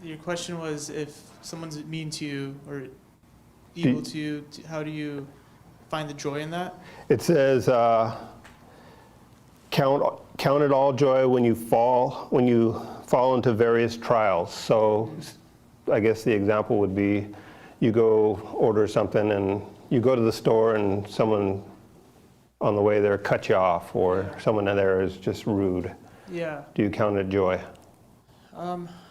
Your question was if someone's mean to you or evil to you, how do you find the joy in that? It says, count it all joy when you fall into various trials. So I guess the example would be you go order something and you go to the store and someone on the way there cut you off, or someone in there is just rude. Yeah. Do you count it joy?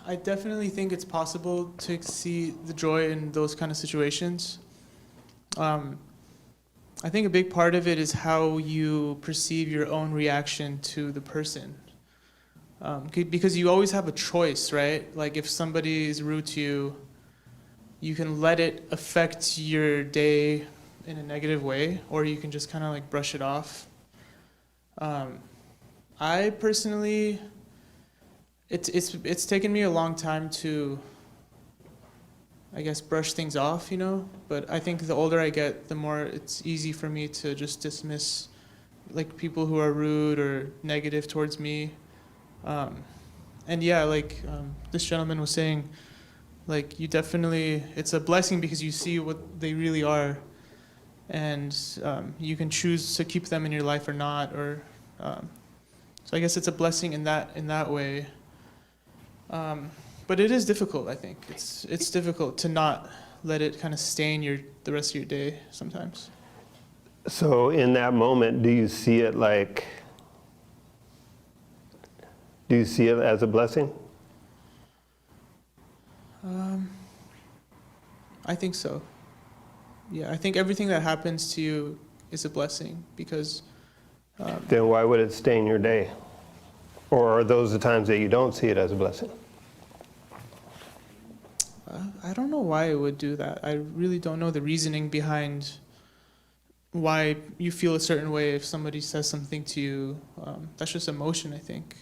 I definitely think it's possible to see the joy in those kind of situations. I think a big part of it is how you perceive your own reaction to the person. Because you always have a choice, right? Like if somebody is rude to you, you can let it affect your day in a negative way, or you can just kind of like brush it off. I personally, it's taken me a long time to, I guess, brush things off, you know? But I think the older I get, the more it's easy for me to just dismiss like people who are rude or negative towards me. And yeah, like this gentleman was saying, like you definitely, it's a blessing because you see what they really are, and you can choose to keep them in your life or not. Or so I guess it's a blessing in that way. But it is difficult. I think it's difficult to not let it kind of stain the rest of your day sometimes. So in that moment, do you see it as a blessing? I think so. Yeah, I think everything that happens to you is a blessing because... Then why would it stain your day? Or are those the times that you don't see it as a blessing? I don't know why it would do that. I really don't know the reasoning behind why you feel a certain way if somebody says something to you. That's just emotion, I think.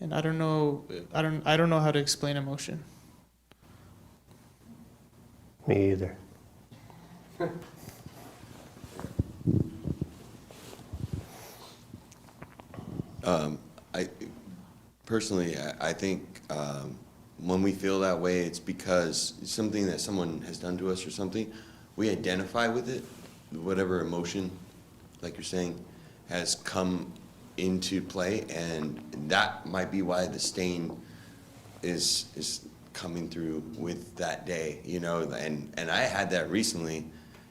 And I don't know how to explain emotion. Me either. I think when we feel that way, it's because it's something that someone has done to us or something. We identify with it, whatever emotion, like you're saying, has come into play, and that might be why the stain is coming through with that day, you know. And I had that recently,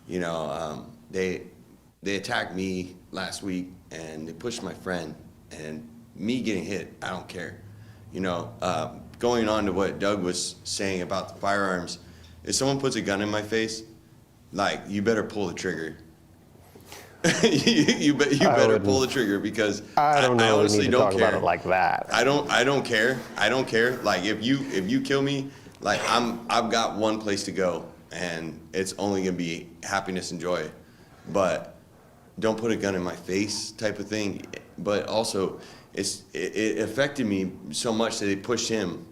you know. They attacked me last week, and they pushed my friend, and me getting hit, I don't care, you know. Going on to what Doug was saying about the firearms, if someone puts a gun in my face, like, you better pull the trigger. you better pull the trigger, because I honestly don't care. About it like that. I don't care. Like if you kill me, like I've got one place to go, and it's only gonna be happiness and joy. But don't put a gun in my face, type of thing. But also, it affected me so much that it pushed him.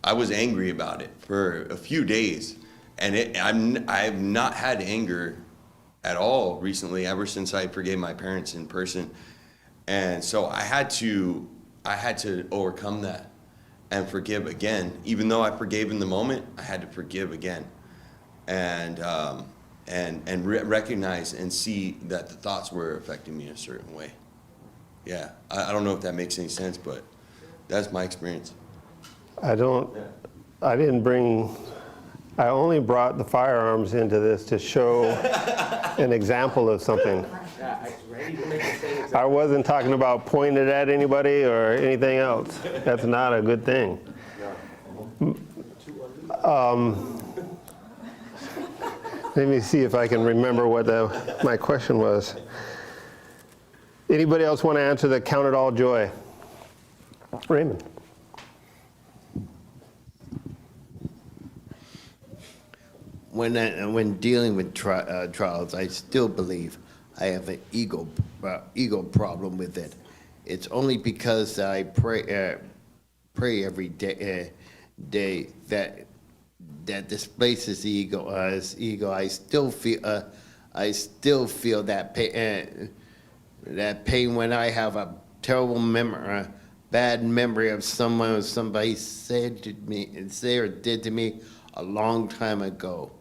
I was angry about it for a few days, and I've not had anger at all recently, ever since I forgave my parents in person. And so I had to overcome that and forgive again. Even though I forgave in the moment, I had to forgive again, and recognize and see that the thoughts were affecting me a certain way. Yeah, I don't know if that makes any sense, but that's my experience. I only brought the firearms into this to show an example of something. I wasn't talking about pointing it at anybody or anything else. That's not a good thing. Let me see if I can remember what my question was. Anybody else want to answer the count it all joy? Raymond. When dealing with trials, I still believe I have an ego problem with it. It's only because I pray every day that displaces ego. I still feel that pain when I have a terrible bad memory of someone or somebody say or did to me a long time ago.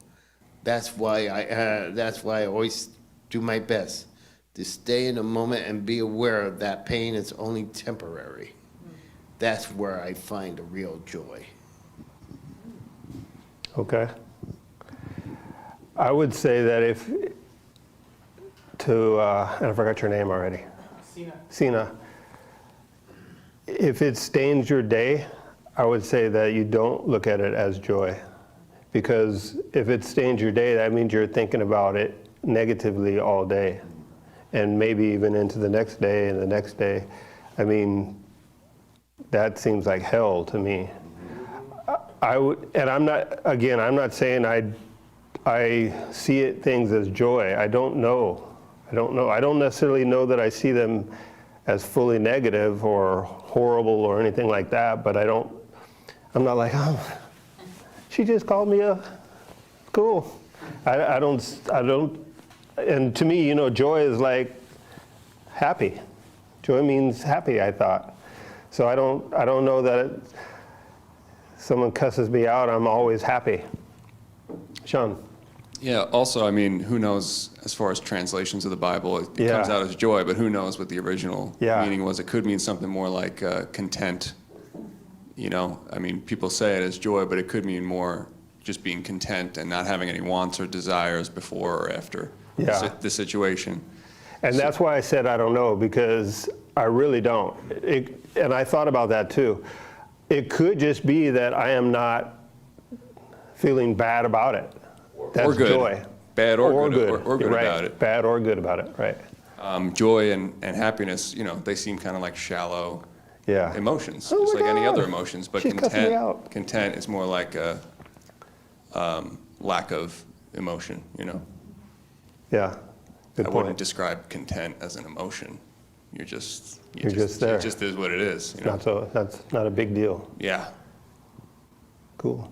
That's why I always do my best to stay in the moment and be aware of that pain is only temporary. That's where I find the real joy. Okay. I would say that and I forgot your name already. Sina. If it stains your day, I would say that you don't look at it as joy. Because if it stains your day, that means you're thinking about it negatively all day. And maybe even into the next day and the next day. I mean, that seems like hell to me. And I'm not saying I see things as joy. I don't know. I don't necessarily know that I see them as fully negative or horrible or anything like that, but I'm not like, oh, she just called me cool. I don't, and to me, joy is like happy. Joy means happy, I thought. So I don't know that someone cusses me out, I'm always happy. Sean? Yeah, also, I mean, who knows, as far as translations of the Bible, it Yeah. comes out as joy, but who knows what the original Yeah. meaning was. It could mean something more like content, I mean, people say it as joy, but it could mean more just being content and not having any wants or desires before or after Yeah. the situation. And that's why I said I don't know, because I really don't. And I thought about that too. It could just be that I am not feeling bad about it. That's Or good. joy. Bad or good, or good right. about it. Bad or good about it, right. Joy and happiness, they seem kind of like shallow Yeah. emotions, Oh just my like any God. other emotions. But She's cussing me out. content is more like a lack of emotion, Yeah, good I wouldn't point. describe content as an emotion. You're just there. It just is what it is. That's not a big deal. Yeah. Cool.